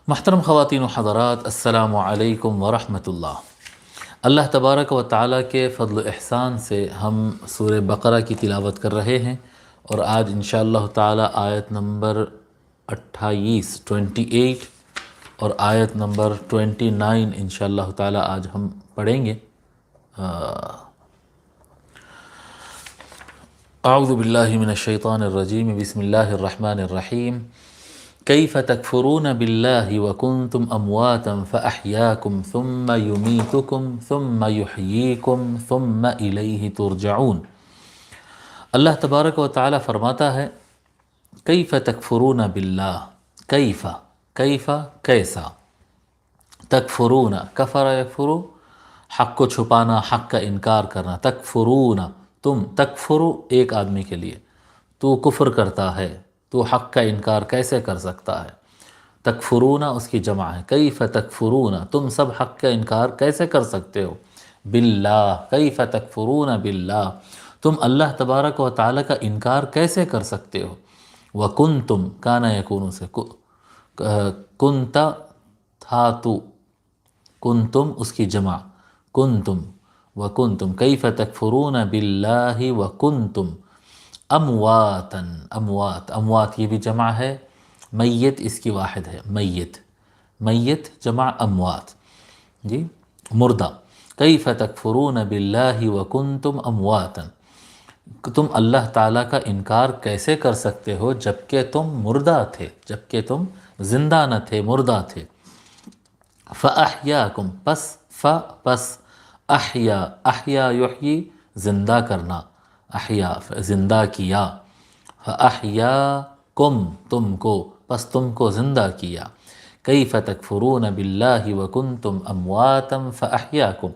محترم خواتین و حضرات، السلام علیکم ورحمۃ اللہ۔ اللہ تبارک و تعالیٰ کے فضل و احسان سے ہم سورہ بقرہ کی تلاوت کر رہے ہیں، اور آج انشاءاللہ تعالیٰ آیت نمبر 28 اور آیت نمبر 29 انشاءاللہ تعالیٰ آج ہم پڑھیں گے۔ اعوذ باللہ من الشیطان الرجیم، بسم اللہ الرحمن الرحیم۔ کیف تکفرون باللہ وکنتم امواتا فاحیاکم ثم یمیتکم ثم یحییکم ثم الیہ ترجعون۔ اللہ تبارک و تعالی فرماتا ہے کیف تکفرون باللہ، کیف کیسا، تکفرون کفر یکفرو، حق کو چھپانا، حق کا انکار کرنا، تکفرون تم، تکفرو ایک آدمی کے لیے، تو کفر کرتا ہے، تو حق کا انکار کیسے کر سکتا ہے۔ تکفرون اس کی جمع ہے، کیف تکفرون تم سب حق کا انکار کیسے کر سکتے ہو، باللہ کیف تکفرون باللہ تم اللہ تبارک و تعالیٰ کا انکار کیسے کر سکتے ہو۔ وکنتم کانا یکونو سے، کنت تھا تو، کنتم اس کی جمع کنتم، وکنتم کیف تکفرون باللہ وکنتم امواتا، اموات یہ بھی جمع ہے، میت اس کی واحد ہے، میت جمع اموات، جی مردہ۔ کیف تکفرون باللہ وکنتم امواتا، تم اللہ تعالیٰ کا انکار کیسے کر سکتے ہو جبکہ تم مردہ تھے، جبکہ تم زندہ نہ تھے، مردہ تھے۔ فاحیاکم پس احیا یحیی زندہ کرنا، احیا زندہ کیا، فاحیاکم تم کو، پس تم کو زندہ کیا۔ کیف تکفرون باللہ وکنتم امواتا فاحیاکم،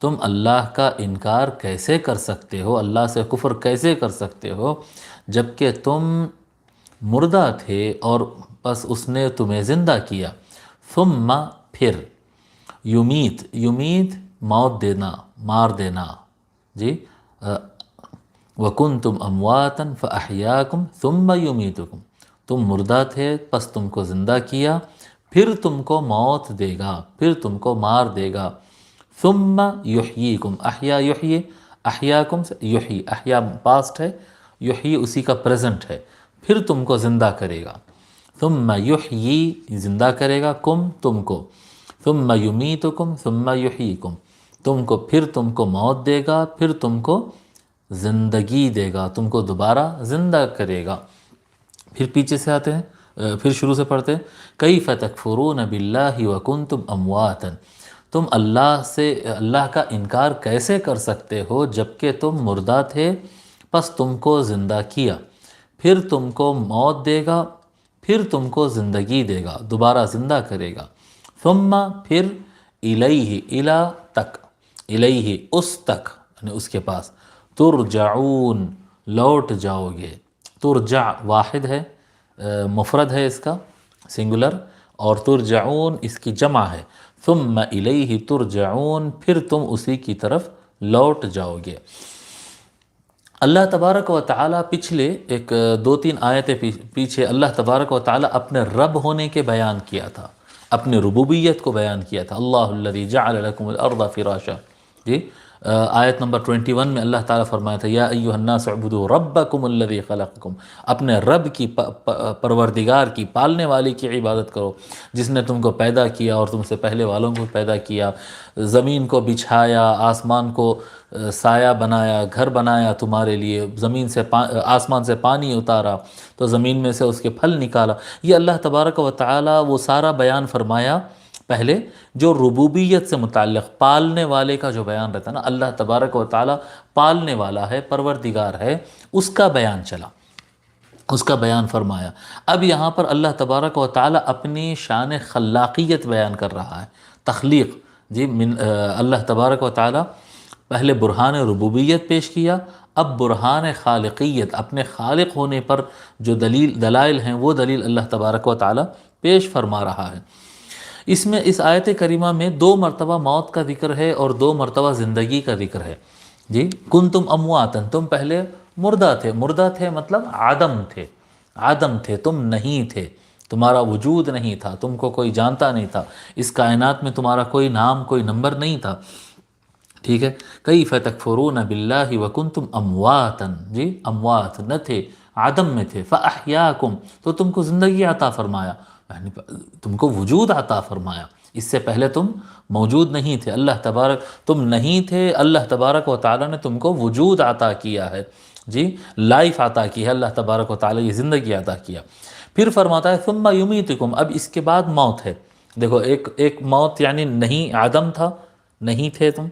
تم اللہ کا انکار کیسے کر سکتے ہو، اللہ سے کفر کیسے کر سکتے ہو جبکہ تم مردہ تھے اور بس اس نے تمہیں زندہ کیا۔ ثم پھر، یمیت موت دینا، مار دینا، جی وَكُنْتُمْ أَمْوَاتًا فَأَحْيَاكُمْ ثُمَّ يُمِيتُكُمْ تم مردہ تھے پس تم کو زندہ کیا، پھر تم کو موت دے گا، پھر تم کو مار دے گا۔ ثُمَّ يُحْيِيكُمْ احیا یحیی، احیاکم سے یحیی، احیا پاسٹ ہے، یحیی اسی کا پریزنٹ ہے، پھر تم کو زندہ کرے گا۔ ثُمَّ يُحْيِي زندہ کرے گا، کم تم کو، ثُمَّ يُمِيتُكُمْ ثُمَّ يُحْيِيكُمْ تم کو، پھر تم کو موت دے گا، پھر تم کو زندگی دے گا، تم کو دوبارہ زندہ کرے گا۔ پھر پیچھے سے آتے ہیں، پھر شروع سے پڑھتے ہیں کیف تکفرون باللہ وکنتم امواتا، تم اللہ کا انکار کیسے کر سکتے ہو جبکہ تم مردہ تھے پس تم کو زندہ کیا، پھر تم کو موت دے گا، پھر تم کو زندگی دے گا، دوبارہ زندہ کرے گا۔ ثم پھر، الیہ الی تک، الیہ اس تک یعنی اس کے پاس، ترجعون لوٹ جاؤ گے۔ ترجع واحد ہے، مفرد ہے اس کا سنگولر، اور ترجعون اس کی جمع ہے۔ ثم الیہ ترجعون پھر تم اسی کی طرف لوٹ جاؤ گے۔ اللہ تبارک و تعالیٰ پچھلے ایک 2-3 آیتیں پیچھے اللہ تبارک و تعالیٰ اپنے رب ہونے کے بیان کیا تھا، اپنے ربوبیت کو بیان کیا تھا۔ اللہ الذی جعل لکم الارض فراشا، جی آیت نمبر 21 میں اللہ تعالیٰ فرمایا تھا یا ایھا الناس اعبدوا ربکم الذی خلقکم، اپنے رب کی، پروردگار کی، پالنے والے کی عبادت کرو جس نے تم کو پیدا کیا اور تم سے پہلے والوں کو پیدا کیا، زمین کو بچھایا، آسمان کو سایہ بنایا، گھر بنایا تمہارے لیے، زمین سے آسمان سے پانی اتارا تو زمین میں سے اس کے پھل نکالا۔ یہ اللہ تبارک و تعالیٰ وہ سارا بیان فرمایا پہلے جو ربوبیت سے متعلق، پالنے والے کا جو بیان رہتا ہے نا، اللہ تبارک و تعالیٰ پالنے والا ہے، پروردگار ہے، اس کا بیان چلا، اس کا بیان فرمایا۔ اب یہاں پر اللہ تبارک و تعالیٰ اپنی شان خلاقیت بیان کر رہا ہے، تخلیق، جی اللہ تبارک و تعالیٰ پہلے برہان ربوبیت پیش کیا، اب برہان خالقیت، اپنے خالق ہونے پر جو دلائل ہیں وہ دلیل اللہ تبارک و تعالیٰ پیش فرما رہا ہے۔ اس میں اس آیت کریمہ میں 2 مرتبہ موت کا ذکر ہے اور 2 مرتبہ زندگی کا ذکر ہے۔ جی کنتم امواتا تم پہلے مردہ تھے، مردہ تھے مطلب عدم تھے، عدم تھے، تم نہیں تھے، تمہارا وجود نہیں تھا، تم کو کوئی جانتا نہیں تھا، اس کائنات میں تمہارا کوئی نام کوئی نمبر نہیں تھا، ٹھیک ہے۔ کیف تکفرون باللہ وکنتم امواتا، جی اموات نہ تھے، عدم میں تھے، فاحیاکم تو تم کو زندگی عطا فرمایا، یعنی تم کو وجود عطا فرمایا، اس سے پہلے تم موجود نہیں تھے، اللہ تبارک تم نہیں تھے، اللہ تبارک و تعالیٰ نے تم کو وجود عطا کیا ہے، جی لائف عطا کی ہے اللہ تبارک و تعالیٰ، یہ زندگی عطا کیا۔ پھر فرماتا ہے ثم یمیتکم، اب اس کے بعد موت ہے، دیکھو ایک موت یعنی نہیں، عدم تھا، نہیں تھے تم،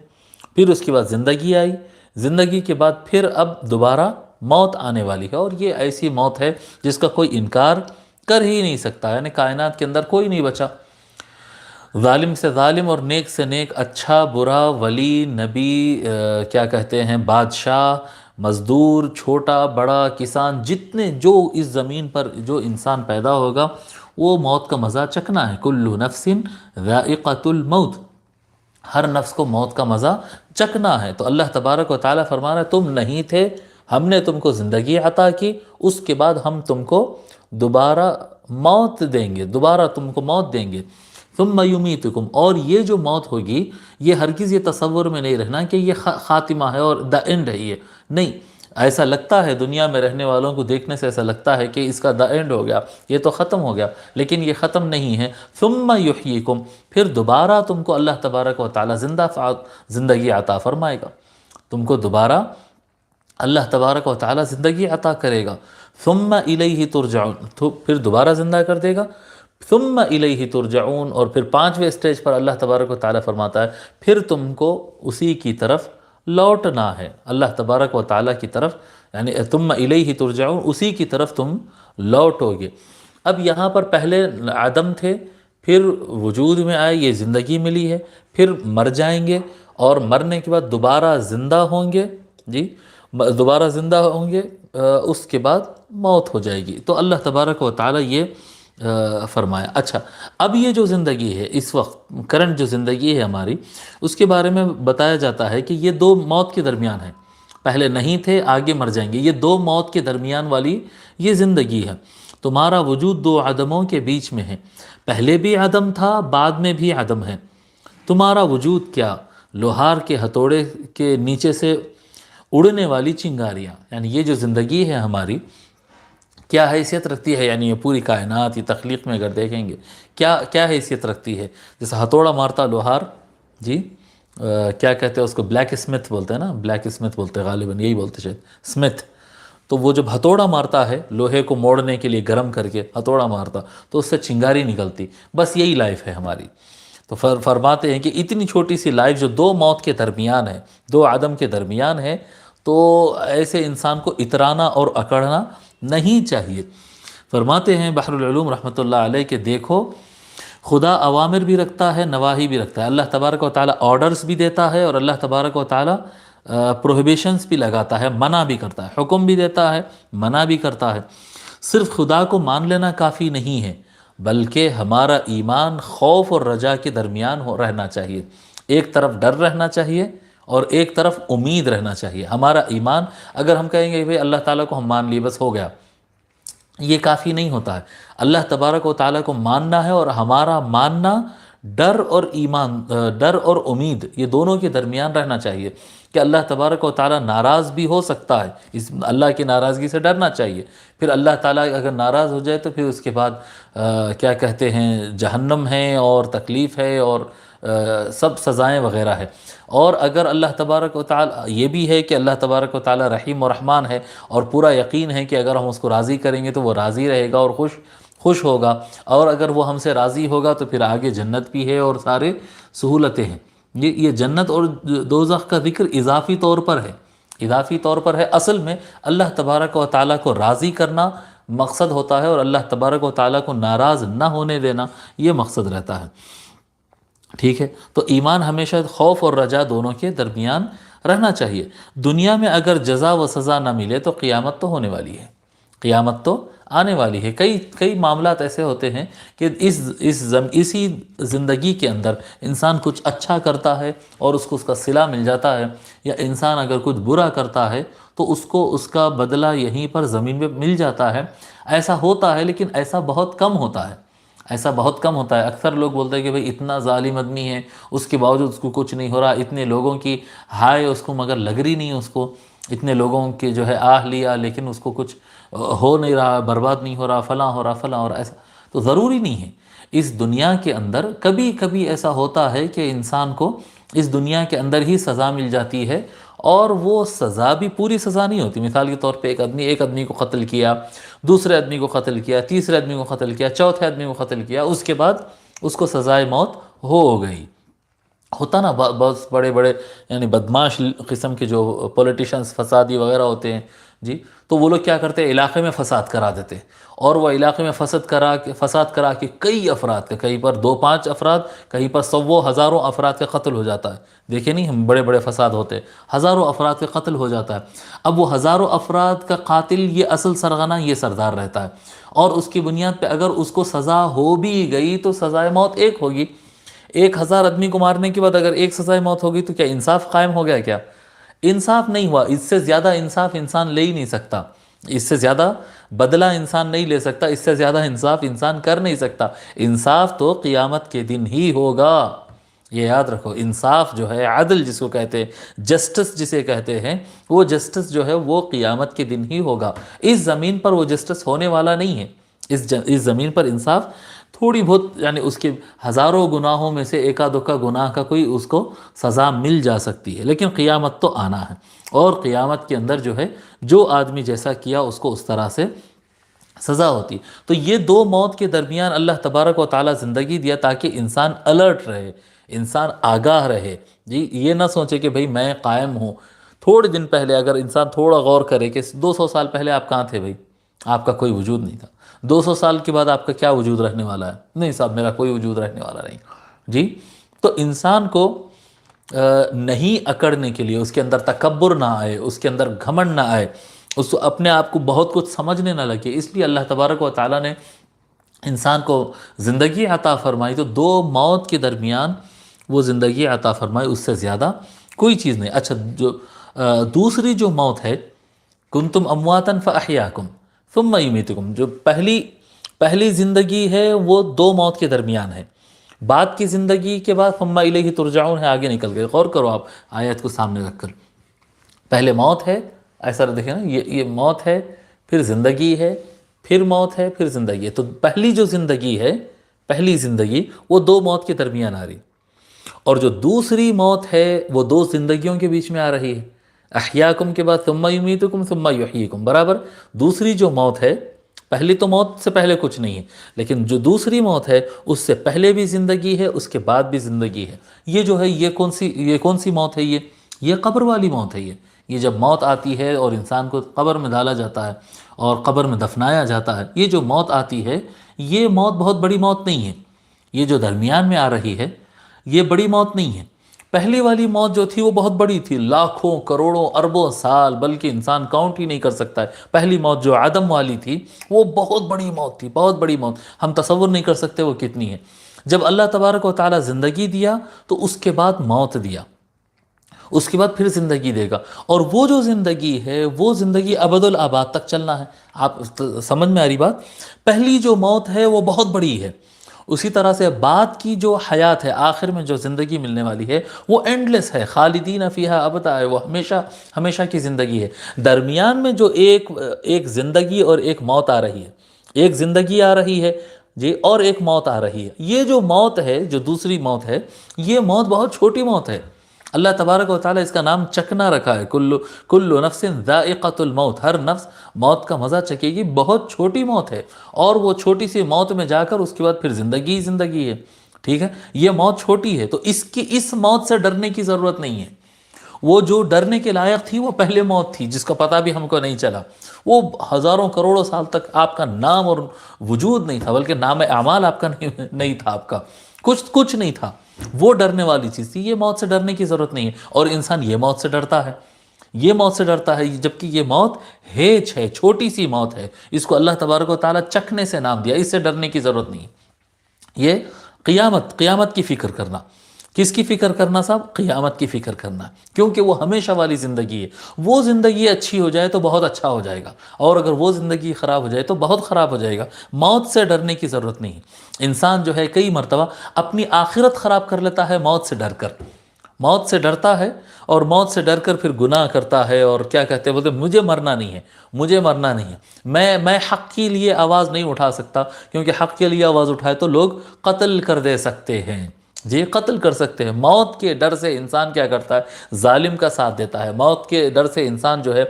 پھر اس کے بعد زندگی آئی، زندگی کے بعد پھر اب دوبارہ موت آنے والی ہے، اور یہ ایسی موت ہے جس کا کوئی انکار کر ہی نہیں سکتا، یعنی کائنات کے اندر کوئی نہیں بچا، ظالم سے ظالم اور نیک سے نیک، اچھا برا، ولی نبی، کیا کہتے ہیں بادشاہ، مزدور، چھوٹا بڑا، کسان، جتنے جو اس زمین پر جو انسان پیدا ہوگا وہ موت کا مزہ چکھنا ہے، کل نفس ذائقۃ الموت، ہر نفس کو موت کا مزہ چکھنا ہے۔ تو اللہ تبارک و تعالیٰ فرما رہا ہے تم نہیں تھے، ہم نے تم کو زندگی عطا کی، اس کے بعد ہم تم کو دوبارہ موت دیں گے، دوبارہ تم کو موت دیں گے، ثم یمیتکم، اور یہ جو موت ہوگی یہ ہرگز یہ تصور میں نہیں رہنا کہ یہ خاتمہ ہے اور دا اینڈ ہے، یہ نہیں، ایسا لگتا ہے دنیا میں رہنے والوں کو دیکھنے سے ایسا لگتا ہے کہ اس کا دا اینڈ ہو گیا، یہ تو ختم ہو گیا، لیکن یہ ختم نہیں ہے، ثم یحییکم، پھر دوبارہ تم کو اللہ تبارک و تعالی زندگی عطا فرمائے گا، تم کو دوبارہ اللہ تبارک و تعالی زندگی عطا کرے گا، ثم الیہ ترجعون، تو پھر دوبارہ زندہ کر دے گا، ثم الیہ ترجعون، اور پھر پانچویں سٹیج پر اللہ تبارک و تعالی فرماتا ہے پھر تم کو اسی کی طرف لوٹنا ہے، اللہ تبارک و تعالیٰ کی طرف، یعنی ثم الیہ ترجعون، اسی کی طرف تم لوٹو گے۔ اب یہاں پر پہلے عدم تھے، پھر وجود میں آئے، یہ زندگی ملی ہے، پھر مر جائیں گے، اور مرنے کے بعد دوبارہ زندہ ہوں گے، جی دوبارہ زندہ ہوں گے، اس کے بعد موت ہو جائے گی۔ تو اللہ تبارک و تعالیٰ یہ فرمایا۔ اچھا، اب یہ جو زندگی ہے اس وقت کرنٹ جو زندگی ہے ہماری، اس کے بارے میں بتایا جاتا ہے کہ یہ دو موت کے درمیان ہے، پہلے نہیں تھے آگے مر جائیں گے، یہ دو موت کے درمیان والی یہ زندگی ہے، تمہارا وجود دو عدموں کے بیچ میں ہے، پہلے بھی عدم تھا بعد میں بھی عدم ہے، تمہارا وجود کیا، لوہار کے ہتھوڑے کے نیچے سے اڑنے والی چنگاریاں، یعنی یہ جو زندگی ہے ہماری کیا حیثیت رکھتی ہے، یعنی یہ پوری کائنات، یہ تخلیق میں اگر دیکھیں گے کیا حیثیت رکھتی ہے، جیسے ہتھوڑا مارتا لوہار، جی کیا کہتے ہیں اس کو، بلیک اسمتھ بولتے ہیں نا، بلیک اسمتھ بولتے ہیں غالباً، یہی بولتے شاید اسمتھ، تو وہ جب ہتھوڑا مارتا ہے لوہے کو موڑنے کے لیے گرم کر کے ہتھوڑا مارتا تو اس سے چنگاری نکلتی، بس یہی لائف ہے ہماری۔ تو فرماتے ہیں کہ اتنی چھوٹی سی لائف جو دو موت کے درمیان ہے، دو عدم کے درمیان ہے، تو ایسے انسان کو اترانا اور اکڑنا نہیں چاہیے۔ فرماتے ہیں بحر العلوم رحمۃ اللہ علیہ کہ دیکھو خدا اوامر بھی رکھتا ہے، نواہی بھی رکھتا ہے، اللہ تبارک و تعالیٰ آرڈرز بھی دیتا ہے، اور اللہ تبارک و تعالیٰ پروہیبیشنز بھی لگاتا ہے، منع بھی کرتا ہے، حکم بھی دیتا ہے، منع بھی کرتا ہے۔ صرف خدا کو مان لینا کافی نہیں ہے، بلکہ ہمارا ایمان خوف اور رجا کے درمیان رہنا چاہیے، ایک طرف ڈر رہنا چاہیے اور ایک طرف امید رہنا چاہیے۔ ہمارا ایمان، اگر ہم کہیں گے بھئی اللہ تعالیٰ کو ہم مان لیے بس ہو گیا، یہ کافی نہیں ہوتا ہے، اللہ تبارک و تعالیٰ کو ماننا ہے، اور ہمارا ماننا ڈر اور ایمان، ڈر اور امید یہ دونوں کے درمیان رہنا چاہیے، کہ اللہ تبارک و تعالیٰ ناراض بھی ہو سکتا ہے، اس اللہ کی ناراضگی سے ڈرنا چاہیے، پھر اللہ تعالیٰ اگر ناراض ہو جائے تو پھر اس کے بعد کیا کہتے ہیں جہنم ہے اور تکلیف ہے اور سب سزائیں وغیرہ ہے۔ اور اگر اللہ تبارک و تعالیٰ، یہ بھی ہے کہ اللہ تبارک و تعالیٰ رحیم و رحمان ہے، اور پورا یقین ہے کہ اگر ہم اس کو راضی کریں گے تو وہ راضی رہے گا اور خوش ہوگا، اور اگر وہ ہم سے راضی ہوگا تو پھر آگے جنت بھی ہے اور سارے سہولتیں ہیں۔ یہ جنت اور دوزخ کا ذکر اضافی طور پر ہے، اضافی طور پر ہے، اصل میں اللہ تبارک و تعالیٰ کو راضی کرنا مقصد ہوتا ہے، اور اللہ تبارک و تعالیٰ کو ناراض نہ ہونے دینا یہ مقصد رہتا ہے، ٹھیک ہے۔ تو ایمان ہمیشہ خوف اور رجا دونوں کے درمیان رہنا چاہیے۔ دنیا میں اگر جزا و سزا نہ ملے تو قیامت تو ہونے والی ہے، قیامت تو آنے والی ہے۔ کئی معاملات ایسے ہوتے ہیں کہ اسی زندگی کے اندر انسان کچھ اچھا کرتا ہے اور اس کو اس کا صلہ مل جاتا ہے، یا انسان اگر کچھ برا کرتا ہے تو اس کو اس کا بدلہ یہیں پر زمین پہ مل جاتا ہے۔ ایسا ہوتا ہے لیکن ایسا بہت کم ہوتا ہے، ایسا بہت کم ہوتا ہے۔ اکثر لوگ بولتے ہیں کہ بھئی اتنا ظالم آدمی ہے، اس کے باوجود اس کو کچھ نہیں ہو رہا، اتنے لوگوں کی ہائے اس کو مگر لگ رہی نہیں، اس کو اتنے لوگوں کے جو ہے آہ لیا لیکن اس کو کچھ ہو نہیں رہا، برباد نہیں ہو رہا، فلاں ہو رہا، فلاں ہو رہا۔ ایسا تو ضروری نہیں ہے۔ اس دنیا کے اندر کبھی کبھی ایسا ہوتا ہے کہ انسان کو اس دنیا کے اندر ہی سزا مل جاتی ہے، اور وہ سزا بھی پوری سزا نہیں ہوتی۔ مثال کے طور پہ ایک آدمی کو قتل کیا، دوسرے آدمی کو قتل کیا، تیسرے آدمی کو قتل کیا، چوتھے آدمی کو قتل کیا، اس کے بعد اس کو سزائے موت ہو گئی۔ ہوتا نا بہت بڑے بڑے یعنی بدماش قسم کے جو پولیٹیشنز فسادی وغیرہ ہوتے ہیں جی، تو وہ لوگ کیا کرتے ہیں، علاقے میں فساد کرا دیتے، اور وہ علاقے میں فساد کرا کے کئی افراد کے، کہیں پر 2-5 افراد، کہیں پر سووں ہزاروں افراد کا قتل ہو جاتا ہے۔ دیکھیں نہیں ہم بڑے بڑے فساد ہوتے ہیں، ہزاروں افراد کا قتل ہو جاتا ہے۔ اب وہ ہزاروں افراد کا قاتل یہ اصل سرغنہ یہ سردار رہتا ہے، اور اس کی بنیاد پہ اگر اس کو سزا ہو بھی گئی تو سزائے موت ایک ہوگی۔ 1000 آدمی کو مارنے کے بعد اگر ایک سزائے موت ہوگی تو کیا انصاف قائم ہو گیا؟ کیا انصاف نہیں ہوا؟ اس سے زیادہ انصاف انسان لے ہی نہیں سکتا، اس سے زیادہ بدلہ انسان نہیں لے سکتا، اس سے زیادہ انصاف انسان کر نہیں سکتا۔ انصاف تو قیامت کے دن ہی ہوگا، یہ یاد رکھو۔ انصاف جو ہے، عدل جس کو کہتے ہیں، جسٹس جسے کہتے ہیں، وہ جسٹس جو ہے وہ قیامت کے دن ہی ہوگا۔ اس زمین پر وہ جسٹس ہونے والا نہیں ہے۔ اس زمین پر انصاف تھوڑی بہت یعنی اس کے ہزاروں گناہوں میں سے ایکا دکا گناہ کا کوئی اس کو سزا مل جا سکتی ہے، لیکن قیامت تو آنا ہے، اور قیامت کے اندر جو ہے جو آدمی جیسا کیا اس کو اس طرح سے سزا ہوتی۔ تو یہ دو موت کے درمیان اللہ تبارک و تعالیٰ زندگی دیا تاکہ انسان الرٹ رہے، انسان آگاہ رہے جی۔ یہ نہ سوچے کہ بھئی میں قائم ہوں۔ تھوڑے دن پہلے اگر انسان تھوڑا غور کرے کہ 200 سال پہلے آپ کہاں تھے بھئی؟ آپ کا کوئی وجود نہیں تھا۔ 200 سال کے بعد آپ کا کیا وجود رہنے والا ہے؟ نہیں صاحب میرا کوئی وجود رہنے والا نہیں جی۔ تو انسان کو نہیں اکڑنے کے لیے، اس کے اندر تکبر نہ آئے، اس کے اندر گھمنڈ نہ آئے، اس کو اپنے آپ کو بہت کچھ سمجھنے نہ لگے، اس لیے اللہ تبارک و تعالیٰ نے انسان کو زندگی عطا فرمائی، تو دو موت کے درمیان وہ زندگی عطا فرمائی، اس سے زیادہ کوئی چیز نہیں۔ اچھا، جو دوسری جو موت ہے، کنتم امواتن فاحیاکم ثم یمیتکم، جو پہلی زندگی ہے وہ دو موت کے درمیان ہے۔ بعد کی زندگی کے بعد ثم الیہ ترجعون ہے، آگے نکل گئے۔ غور کرو آپ آیت کو سامنے رکھ کر، پہلے موت ہے، ایسا دیکھیں نا، یہ موت ہے، پھر زندگی ہے، پھر موت ہے، پھر زندگی ہے۔ تو پہلی جو زندگی ہے، پہلی زندگی وہ دو موت کے درمیان آ رہی، اور جو دوسری موت ہے وہ دو زندگیوں کے بیچ میں آ رہی ہے۔ احیاکم کے بعد ثم یمیتکم ثم یحییکم، برابر دوسری جو موت ہے، پہلی تو موت سے پہلے کچھ نہیں ہے، لیکن جو دوسری موت ہے اس سے پہلے بھی زندگی ہے، اس کے بعد بھی زندگی ہے۔ یہ جو ہے یہ کون سی موت ہے؟ یہ قبر والی موت ہے۔ یہ جب موت آتی ہے اور انسان کو قبر میں ڈالا جاتا ہے اور قبر میں دفنایا جاتا ہے، یہ جو موت آتی ہے یہ موت بہت بڑی موت نہیں ہے۔ یہ جو درمیان میں آ رہی ہے یہ بڑی موت نہیں ہے۔ پہلی والی موت جو تھی وہ بہت بڑی تھی، لاکھوں کروڑوں اربوں سال، بلکہ انسان کاؤنٹ ہی نہیں کر سکتا ہے۔ پہلی موت جو آدم والی تھی وہ بہت بڑی موت تھی، بہت بڑی موت، ہم تصور نہیں کر سکتے وہ کتنی ہے۔ جب اللہ تبارک و تعالیٰ زندگی دیا تو اس کے بعد موت دیا، اس کے بعد پھر زندگی دے گا، اور وہ جو زندگی ہے وہ زندگی ابد الآباد تک چلنا ہے۔ آپ سمجھ میں آ رہی بات؟ پہلی جو موت ہے وہ بہت بڑی ہے، اسی طرح سے بعد کی جو حیات ہے، آخر میں جو زندگی ملنے والی ہے وہ اینڈلیس ہے، خالدین فیہا ابدا ہے، وہ ہمیشہ ہمیشہ کی زندگی ہے۔ درمیان میں جو ایک زندگی اور ایک موت آ رہی ہے، ایک زندگی آ رہی ہے جی، اور ایک موت آ رہی ہے۔ یہ جو موت ہے، جو دوسری موت ہے، یہ موت بہت چھوٹی موت ہے۔ اللہ تبارک و تعالیٰ اس کا نام چکنا رکھا ہے، کل نفس ذائقۃ الموت، ہر نفس موت کا مزہ چکے گی۔ بہت چھوٹی موت ہے، اور وہ چھوٹی سی موت میں جا کر اس کے بعد پھر زندگی ہی زندگی ہے۔ ٹھیک ہے، یہ موت چھوٹی ہے، تو اس موت سے ڈرنے کی ضرورت نہیں ہے۔ وہ جو ڈرنے کے لائق تھی وہ پہلے موت تھی، جس کا پتہ بھی ہم کو نہیں چلا۔ وہ ہزاروں کروڑوں سال تک آپ کا نام اور وجود نہیں تھا، بلکہ نام اعمال آپ کا نہیں تھا، آپ کا کچھ نہیں تھا۔ وہ ڈرنے والی چیز تھی۔ یہ موت سے ڈرنے کی ضرورت نہیں ہے، اور انسان یہ موت سے ڈرتا ہے، یہ موت سے ڈرتا ہے، جبکہ یہ موت ہیچ ہے، چھوٹی سی موت ہے۔ اس کو اللہ تبارک و تعالیٰ چکنے سے نام دیا، اس سے ڈرنے کی ضرورت نہیں ہے۔ یہ قیامت کی فکر کرنا کس کی فکر کرنا صاحب؟ قیامت کی فکر کرنا، کیونکہ وہ ہمیشہ والی زندگی ہے۔ وہ زندگی اچھی ہو جائے تو بہت اچھا ہو جائے گا، اور اگر وہ زندگی خراب ہو جائے تو بہت خراب ہو جائے گا۔ موت سے ڈرنے کی ضرورت نہیں۔ انسان جو ہے کئی مرتبہ اپنی آخرت خراب کر لیتا ہے موت سے ڈر کر، موت سے ڈرتا ہے اور موت سے ڈر کر پھر گناہ کرتا ہے، اور کیا کہتے ہیں، بولتے مجھے مرنا نہیں ہے، مجھے مرنا نہیں ہے، میں حق کے لیے آواز نہیں اٹھا سکتا، کیونکہ حق کے لیے آواز اٹھائے تو لوگ قتل کر دے سکتے ہیں، جی قتل کر سکتے ہیں۔ موت کے ڈر سے انسان کیا کرتا ہے؟ ظالم کا ساتھ دیتا ہے۔ موت کے ڈر سے انسان جو ہے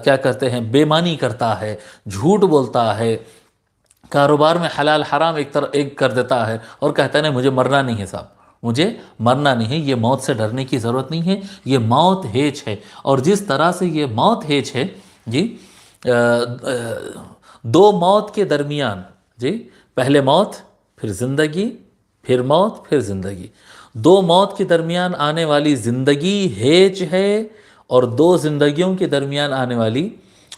کیا کرتے ہیں؟ بے ایمانی کرتا ہے، جھوٹ بولتا ہے، کاروبار میں حلال حرام ایک کر دیتا ہے، اور کہتا ہے نہیں مجھے مرنا نہیں ہے صاحب، مجھے مرنا نہیں ہے۔ یہ موت سے ڈرنے کی ضرورت نہیں ہے، یہ موت ہیچ ہے۔ اور جس طرح سے یہ موت ہیچ ہے جی، دو موت کے درمیان، جی پہلے موت پھر زندگی، پھر موت پھر زندگی، دو موت کے درمیان آنے والی زندگی ہیچ ہے، اور دو زندگیوں کے درمیان آنے والی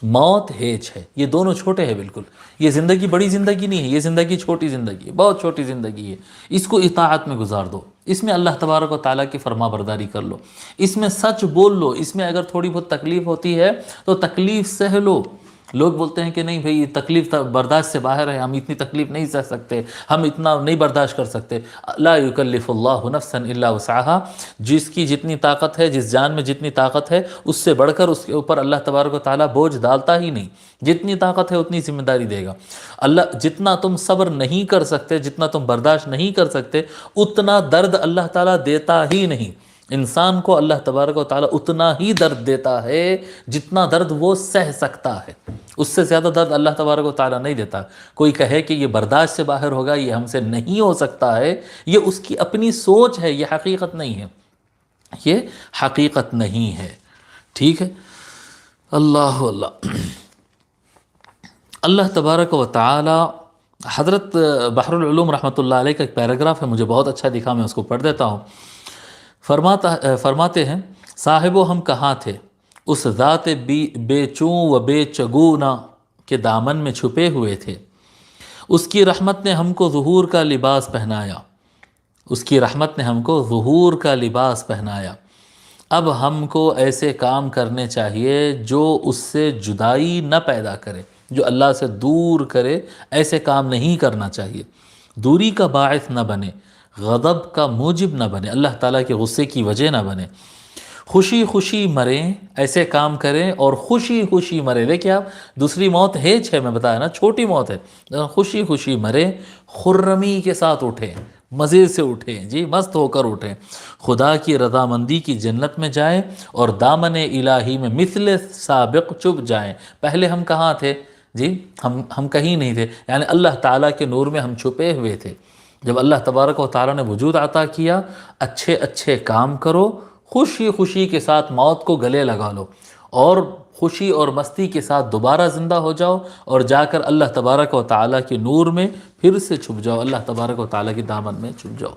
موت ہیچ ہے۔ یہ دونوں چھوٹے ہیں بالکل، یہ زندگی بڑی زندگی نہیں ہے، یہ زندگی چھوٹی زندگی ہے، بہت چھوٹی زندگی ہے۔ اس کو اطاعت میں گزار دو، اس میں اللہ تبارک و تعالیٰ کی فرما برداری کر لو، اس میں سچ بول لو، اس میں اگر تھوڑی بہت تکلیف ہوتی ہے تو تکلیف سہ لو۔ لوگ بولتے ہیں کہ نہیں بھئی تکلیف برداشت سے باہر ہے، ہم اتنی تکلیف نہیں سہ سکتے، ہم اتنا نہیں برداشت کر سکتے۔ لا یکلف اللہ نفسا الا وسعها، جس کی جتنی طاقت ہے، جس جان میں جتنی طاقت ہے، اس سے بڑھ کر اس کے اوپر اللہ تبارک و تعالیٰ بوجھ ڈالتا ہی نہیں۔ جتنی طاقت ہے اتنی ذمہ داری دے گا اللہ۔ جتنا تم صبر نہیں کر سکتے، جتنا تم برداشت نہیں کر سکتے، اتنا درد اللہ تعالیٰ دیتا ہی نہیں۔ انسان کو اللہ تبارک و تعالیٰ اتنا ہی درد دیتا ہے جتنا درد وہ سہ سکتا ہے، اس سے زیادہ درد اللہ تبارک و تعالیٰ نہیں دیتا۔ کوئی کہے کہ یہ برداشت سے باہر ہوگا، یہ ہم سے نہیں ہو سکتا ہے، یہ اس کی اپنی سوچ ہے، یہ حقیقت نہیں ہے، یہ حقیقت نہیں ہے۔ ٹھیک ہے، اللہ اللہ اللہ تبارک و تعالی۔ حضرت بحر العلوم رحمۃ اللہ علیہ کا ایک پیراگراف ہے، مجھے بہت اچھا دکھا، میں اس کو پڑھ دیتا ہوں۔ فرماتے ہیں صاحبو ہم کہاں تھے اس ذات بے چوں و بے چگونا کے دامن میں چھپے ہوئے تھے، اس کی رحمت نے ہم کو ظہور کا لباس پہنایا، اس کی رحمت نے ہم کو ظہور کا لباس پہنایا۔ اب ہم کو ایسے کام کرنے چاہیے جو اس سے جدائی نہ پیدا کرے، جو اللہ سے دور کرے، ایسے کام نہیں کرنا چاہیے، دوری کا باعث نہ بنے، غضب کا موجب نہ بنے، اللہ تعالیٰ کے غصے کی وجہ نہ بنے۔ خوشی خوشی مریں، ایسے کام کریں اور خوشی خوشی مریں۔ دیکھیں آپ، دوسری موت ہیچ ہے، میں بتایا نا چھوٹی موت ہے، خوشی خوشی مریں، خرمی کے ساتھ اٹھیں، مزے سے اٹھیں، جی مست ہو کر اٹھیں، خدا کی رضامندی کی جنت میں جائیں اور دامن الہی میں مثل سابق چپ جائیں۔ پہلے ہم کہاں تھے جی؟ ہم کہیں نہیں تھے، یعنی اللہ تعالیٰ کے نور میں ہم چھپے ہوئے تھے۔ جب اللہ تبارک و تعالیٰ نے وجود عطا کیا، اچھے اچھے کام کرو، خوشی خوشی کے ساتھ موت کو گلے لگا لو، اور خوشی اور مستی کے ساتھ دوبارہ زندہ ہو جاؤ، اور جا کر اللہ تبارک و تعالیٰ کے نور میں پھر سے چھپ جاؤ، اللہ تبارک و تعالیٰ کی دامن میں چھپ جاؤ۔